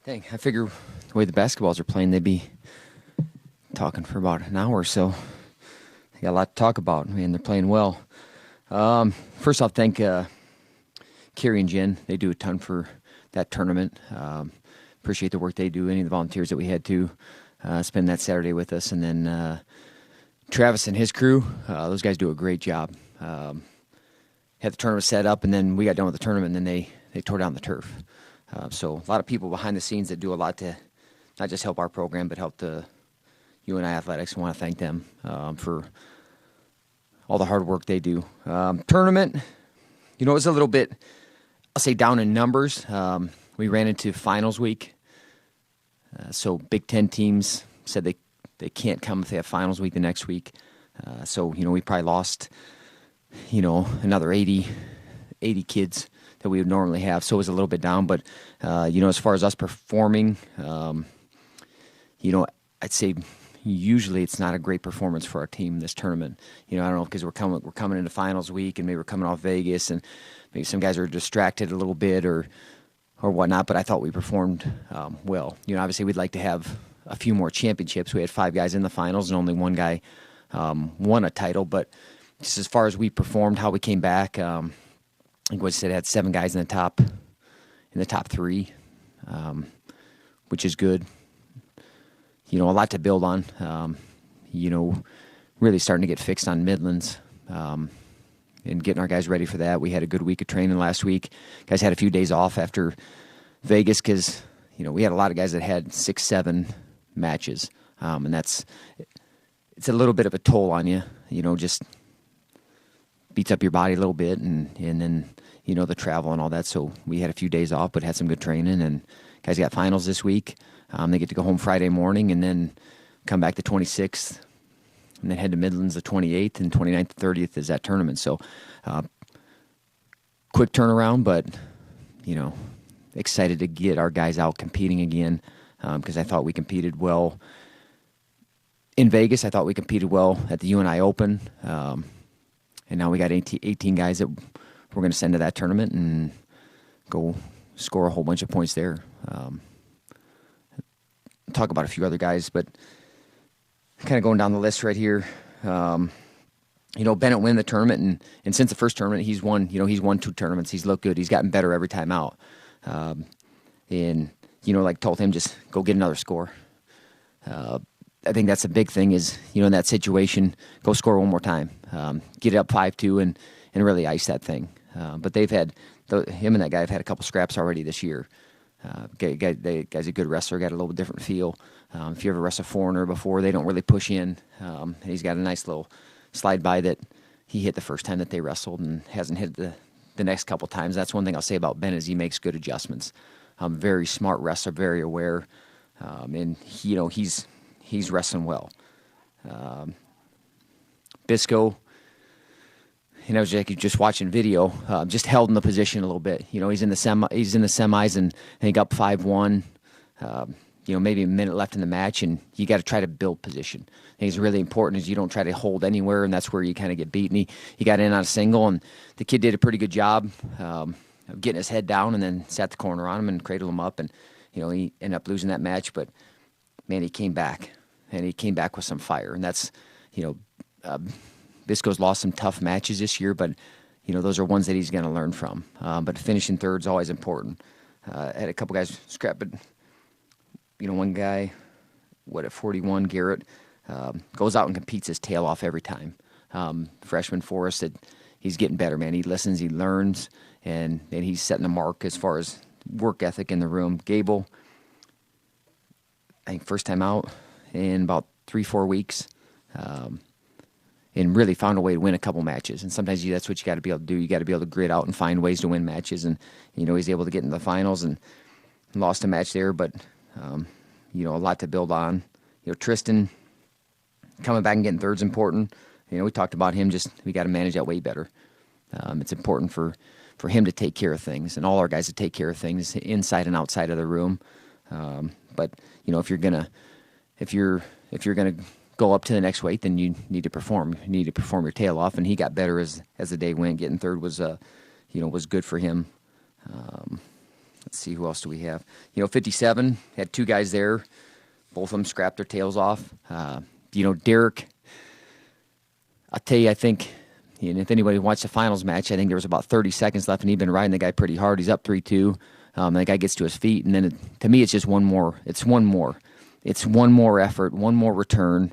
Dang, I figure the way the basketballs are playing, they'd be talking for about an hour or so. They got a lot to talk about. Man, they're playing well. First off, thank Carrie and Jen. They do a ton for that tournament. Appreciate the work they do. Any of the volunteers that we had to spend that Saturday with us. And then Travis and his crew, those guys do a great job. Had the tournament set up, and then we got done with the tournament, and then they tore down the turf. So a lot of people behind the scenes that do a lot to not just help our program, but help the UNI Athletics. I want to thank them for all the hard work they do. Tournament, it was a little bit, I'll say, down in numbers. We ran into finals week. So Big Ten teams said they can't come if they have finals week the next week. So we probably lost, another 80 kids that we would normally have. So it was a little bit down. But, as far as us performing, I'd say usually it's not a great performance for our team this tournament. I don't know, because we're coming into finals week, and maybe we're coming off Vegas, and maybe some guys are distracted a little bit or whatnot. But I thought we performed well. Obviously we'd like to have a few more championships. We had 5 guys in the finals, and only 1 guy won a title. But just as far as we performed, how we came back, I think what I said, had 7 guys in the top 3, which is good. A lot to build on. Really starting to get fixed on Midlands, and getting our guys ready for that. We had a good week of training last week. Guys had a few days off after Vegas because we had a lot of guys that had 6, 7 matches, and it's a little bit of a toll on you. Just beats up your body a little bit, and then the travel and all that. So we had a few days off, but had some good training. And guys got finals this week. They get to go home Friday morning and then come back the 26th, and then head to Midlands the 28th, and 29th to 30th is that tournament. So quick turnaround, but excited to get our guys out competing again, because I thought we competed well in Vegas. I thought we competed well at the UNI Open. And now we got 18 guys that we're going to send to that tournament and go score a whole bunch of points there. Talk about a few other guys, but kind of going down the list right here. Bennett win the tournament, and since the first tournament, he's won 2 tournaments. He's looked good. He's gotten better every time out. And told him, just go get another score. I think that's the big thing is, in that situation, go score one more time. Get it up 5-2 and really ice that thing. But they've had, him and that guy have had a couple scraps already this year. The guy's a good wrestler, got a little different feel. If you ever wrestled a foreigner before, they don't really push in. He's got a nice little slide by that he hit the first time that they wrestled and hasn't hit the next couple times. That's one thing I'll say about Ben is he makes good adjustments. Very smart wrestler, very aware. And he's wrestling well. Bisco, just watching video, just held in the position a little bit. He's in the semis, and I think up 5-1. Maybe a minute left in the match, and you got to try to build position. I think it's really important is you don't try to hold anywhere, and that's where you kind of get beat. And he got in on a single, and the kid did a pretty good job of getting his head down, and then sat the corner on him and cradled him up, and he ended up losing that match. But man, he came back, and he came back with some fire, and that's Bisco's lost some tough matches this year, but those are ones that he's going to learn from. But finishing third is always important. I had a couple guys scrap, but one guy, at 41, Garrett, goes out and competes his tail off every time. Freshman for us, that he's getting better, man. He listens, he learns, and he's setting a mark as far as work ethic in the room. Gable, I think first time out in about 3-4 weeks. And really found a way to win a couple matches. And sometimes that's what you got to be able to do. You got to be able to grit out and find ways to win matches. And, he's able to get into the finals and lost a match there. But, a lot to build on. Tristan coming back and getting third's important. We talked about him, we got to manage that way better. It's important for him to take care of things and all our guys to take care of things inside and outside of the room. But, if you're going to go up to the next weight, then you need to perform. You need to perform your tail off, and he got better as the day went. Getting third was good for him. Let's see, who else do we have? 57 had two guys there. Both of them scrapped their tails off. Derek, I'll tell you, I think, if anybody watched the finals match, I think there was about 30 seconds left, and he'd been riding the guy pretty hard. He's up 3-2. And the guy gets to his feet, and then to me, it's just one more. It's one more. It's one more effort, one more return,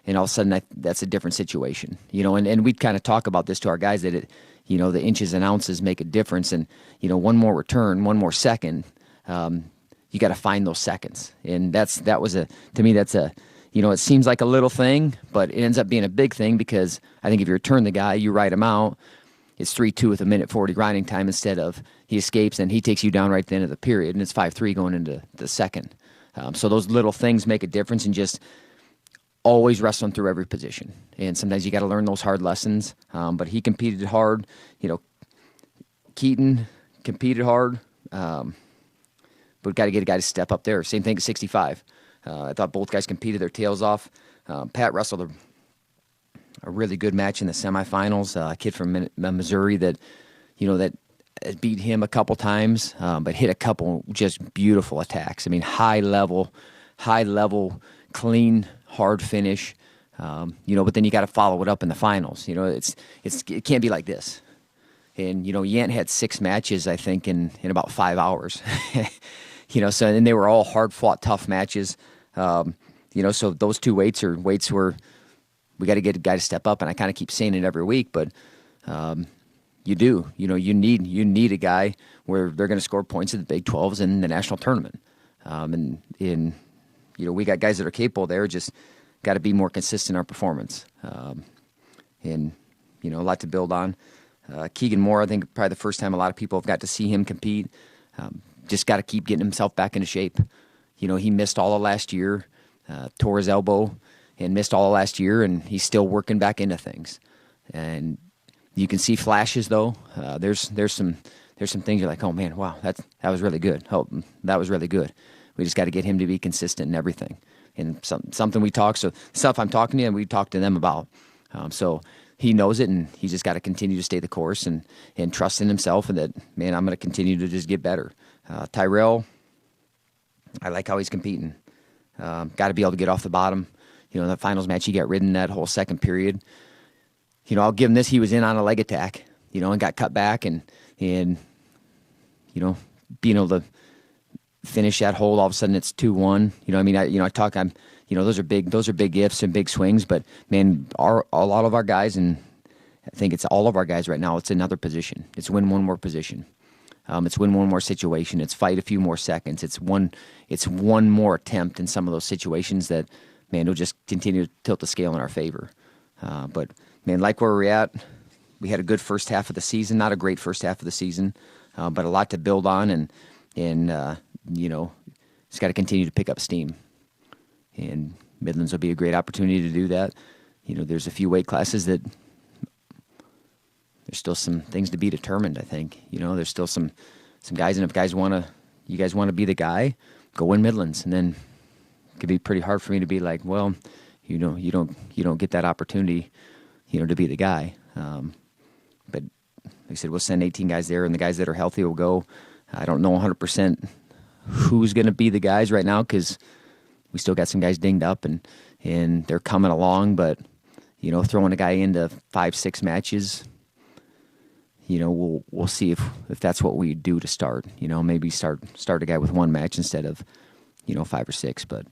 and all of a sudden, that's a different situation. And we'd kind of talk about this to our guys that the inches and ounces make a difference, and one more return, one more second. You got to find those seconds, and to me that's a. It seems like a little thing, but it ends up being a big thing because I think if you return the guy, you ride him out, it's 3-2 with a minute 40 grinding time instead of he escapes and he takes you down right at the end of the period, and it's 5-3 going into the second. So those little things make a difference, and just always wrestling through every position. And sometimes you got to learn those hard lessons. But he competed hard. Keaton competed hard. But we've got to get a guy to step up there. Same thing at 65. I thought both guys competed their tails off. Pat wrestled a really good match in the semifinals. A kid from Missouri that beat him a couple times, but hit a couple just beautiful attacks. I mean, high level, clean, hard finish. But then you got to follow it up in the finals. It can't be like this. And Yant had 6 matches, I think, in about 5 hours. And they were all hard fought, tough matches. So those two weights where we got to get a guy to step up, and I kind of keep saying it every week, but you do. You need a guy where they're going to score points at the Big 12s and the national tournament. We got guys that are capable there. Just got to be more consistent in our performance. A lot to build on. Keegan Moore, I think probably the first time a lot of people have got to see him compete. Just got to keep getting himself back into shape. He missed all of last year, tore his elbow, and missed all of last year, and he's still working back into things. And you can see flashes though. There's some things you're like, oh man, wow, that was really good. Oh, that was really good. We just got to get him to be consistent in everything. And something we talk, so stuff I'm talking to, and we talk to them about. So he knows it, and he just got to continue to stay the course and trust in himself, and that, man, I'm going to continue to just get better. Tyrell, I like how he's competing. Got to be able to get off the bottom. That finals match, he got ridden that whole second period. I'll give him this. He was in on a leg attack, and got cut back, and being able to finish that hold, all of a sudden it's 2-1. Those are big gifts and big swings, but man, a lot of our guys, and I think it's all of our guys right now, it's another position. It's win one more position. It's win one more situation. It's fight a few more seconds. It's one more attempt in some of those situations that, man, will just continue to tilt the scale in our favor. But man, like where we're at, we had a good first half of the season, not a great first half of the season, but a lot to build on, and just got to continue to pick up steam. And Midlands will be a great opportunity to do that. There's a few weight classes that there's still some things to be determined, I think. There's still some guys, and if you guys want to be the guy, go win Midlands. And then it could be pretty hard for me to be like, well, you don't get that opportunity, to be the guy. But like I said, we'll send 18 guys there, and the guys that are healthy will go. I don't know 100% who's going to be the guys right now, because we still got some guys dinged up, and they're coming along. But throwing a guy into 5-6 matches, we'll see if that's what we do to start. Maybe start a guy with 1 match instead of 5 or 6. But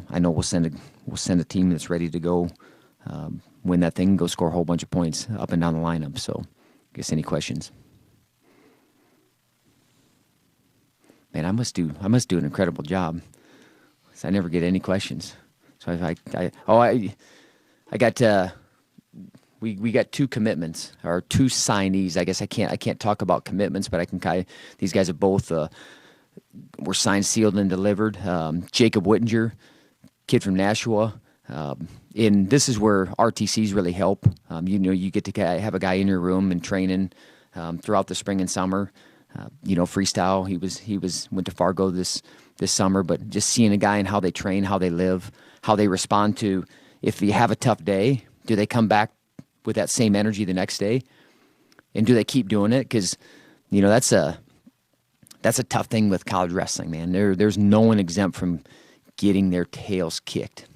I know we'll send a team that's ready to go win that thing, go score a whole bunch of points up and down the lineup. So, I guess any questions? Man, I must do an incredible job. I never get any questions. So I got we got 2 commitments, or 2 signees. I guess I can't talk about commitments, but I can these guys have both were signed, sealed, and delivered. Jacob Whittinger, kid from Nashua. And this is where RTCs really help. You get to have a guy in your room and training throughout the spring and summer. Freestyle. He went to Fargo this summer, but just seeing a guy and how they train, how they live, how they respond to, if you have a tough day, do they come back with that same energy the next day? And do they keep doing it? Because, that's a tough thing with college wrestling, man. There's no one exempt from getting their tails kicked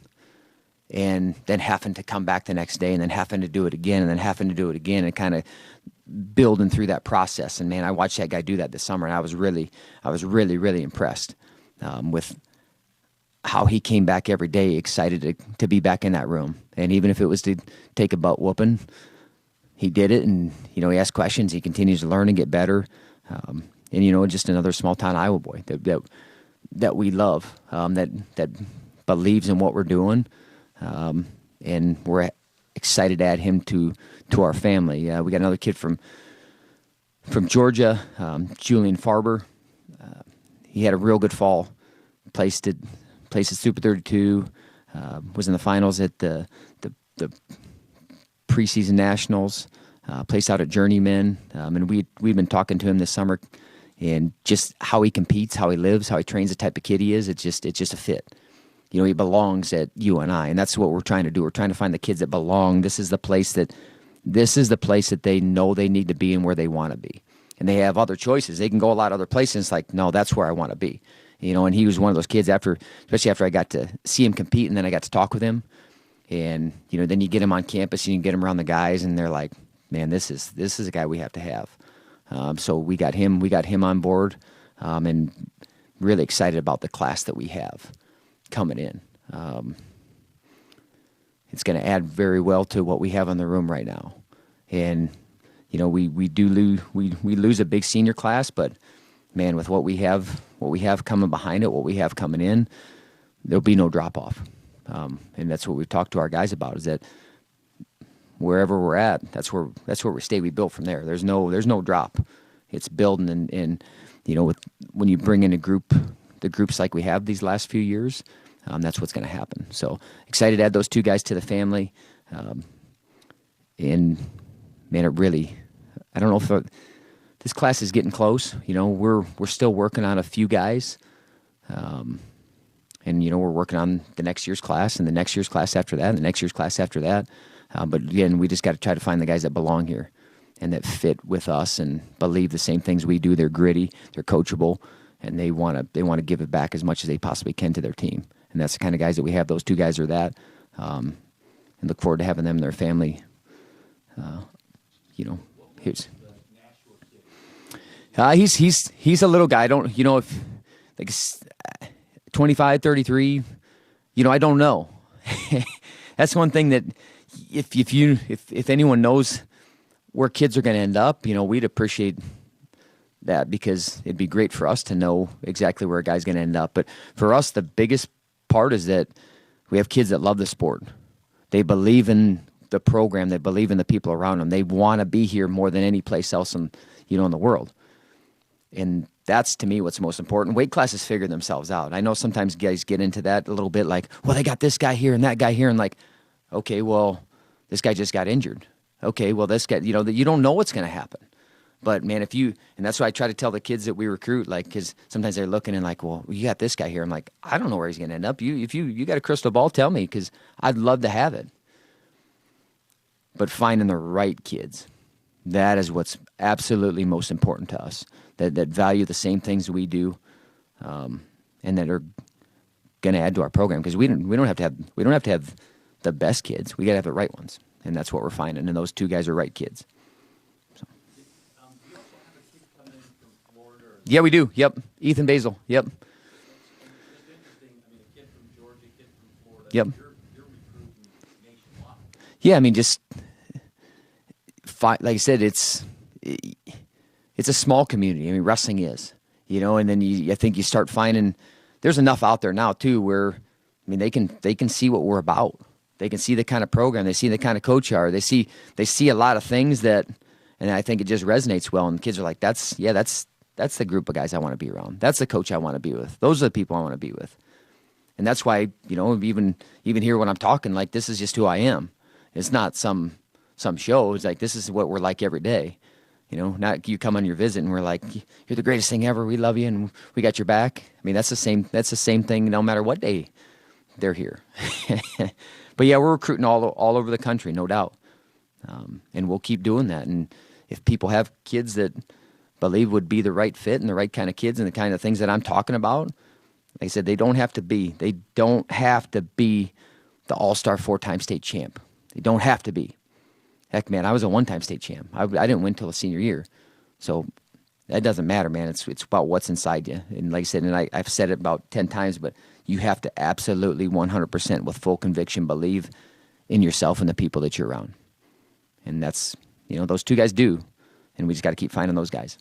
and then having to come back the next day and then having to do it again and then having to do it again and kind of building through that process. And man, I watched that guy do that this summer, and I was really, really impressed with how he came back every day, excited to be back in that room. And even if it was to take a butt whooping, he did it. And he asked questions. He continues to learn and get better. And just another small town Iowa boy that we love, that believes in what we're doing, and we're excited to add him to our family. We got another kid from Georgia, Julian Farber. He had a real good fall. Placed at Super 32. Was in the finals at the preseason nationals. Placed out at Journeyman, and we've been talking to him this summer, and just how he competes, how he lives, how he trains, the type of kid he is. It's just a fit. He belongs at UNI, and that's what we're trying to do. We're trying to find the kids that belong. This is the place that they know they need to be and where they want to be. And they have other choices. They can go a lot of other places. It's like, no, that's where I want to be. And he was one of those kids especially after I got to see him compete, and then I got to talk with him. And, then you get him on campus and you get him around the guys, and they're like, man, this is a guy we have to have. So we got him on board, and really excited about the class that we have coming in. It's going to add very well to what we have in the room right now. And, we lose a big senior class, but man, with what we have coming behind it, what we have coming in, there'll be no drop off. And that's what we've talked to our guys about, is that wherever we're at, that's where we stay. We build from there. There's no drop. It's building, and when you bring in the groups like we have these last few years, that's what's going to happen. So excited to add those two guys to the family. And man, I don't know if this class is getting close. We're still working on a few guys. And we're working on the next year's class and the next year's class after that and the next year's class after that. But again, we just got to try to find the guys that belong here and that fit with us and believe the same things we do. They're gritty, they're coachable, and they want to give it back as much as they possibly can to their team. And that's the kind of guys that we have. Those two guys are that, and look forward to having them and their family. He's a little guy. I don't, if like 25, 33, I don't know. That's one thing that if anyone knows where kids are going to end up, we'd appreciate that, because it'd be great for us to know exactly where a guy's going to end up. But for us, the biggest part is that we have kids that love the sport. They believe in the program. They believe in the people around them. They want to be here more than any place else in the world. And that's, to me, what's most important. Weight classes figure themselves out. I know sometimes guys get into that a little bit, like, well, they got this guy here and that guy here, and like, okay, well, this guy just got injured. Okay, well, this guy, you don't know what's going to happen. But man, and that's why I try to tell the kids that we recruit, like, because sometimes they're looking and like, well, you got this guy here. I'm like, I don't know where he's going to end up. If you got a crystal ball, tell me, because I'd love to have it. But finding the right kids, that is what's absolutely most important to us. That value the same things we do, and that are going to add to our program. Because we don't have to have the best kids. We got to have the right ones, and that's what we're finding. And those two guys are right kids. So. Do you also have a kid coming in from Florida? Yeah, we do. Yep, Ethan Basil. Yep. And it's interesting. A kid from Georgia, a kid from Florida. Yep. You're recruiting nationwide. Yeah, just like I said, it's a small community. Wrestling is, and then I think you start finding there's enough out there now too where, they can see what we're about. They can see the kind of program, they see the kind of coach are. They see a lot of things that, and I think it just resonates well. And kids are like, that's the group of guys I want to be around. That's the coach I want to be with. Those are the people I want to be with. And that's why, even here when I'm talking, like, this is just who I am. It's not some show. It's like, this is what we're like every day. Not you come on your visit and we're like, you're the greatest thing ever. We love you and we got your back. That's the same thing no matter what day they're here. But yeah, we're recruiting all over the country, no doubt. And we'll keep doing that. And if people have kids that believe would be the right fit and the right kind of kids and the kind of things that I'm talking about. Like I said, they don't have to be the all-star 4-time state champ. They don't have to be. Heck, man, I was a 1-time state champ. I didn't win till the senior year. So that doesn't matter, man. It's about what's inside you. And like I said, and I've said it about 10 times, but you have to absolutely 100% with full conviction believe in yourself and the people that you're around. And that's, those two guys do. And we just got to keep finding those guys.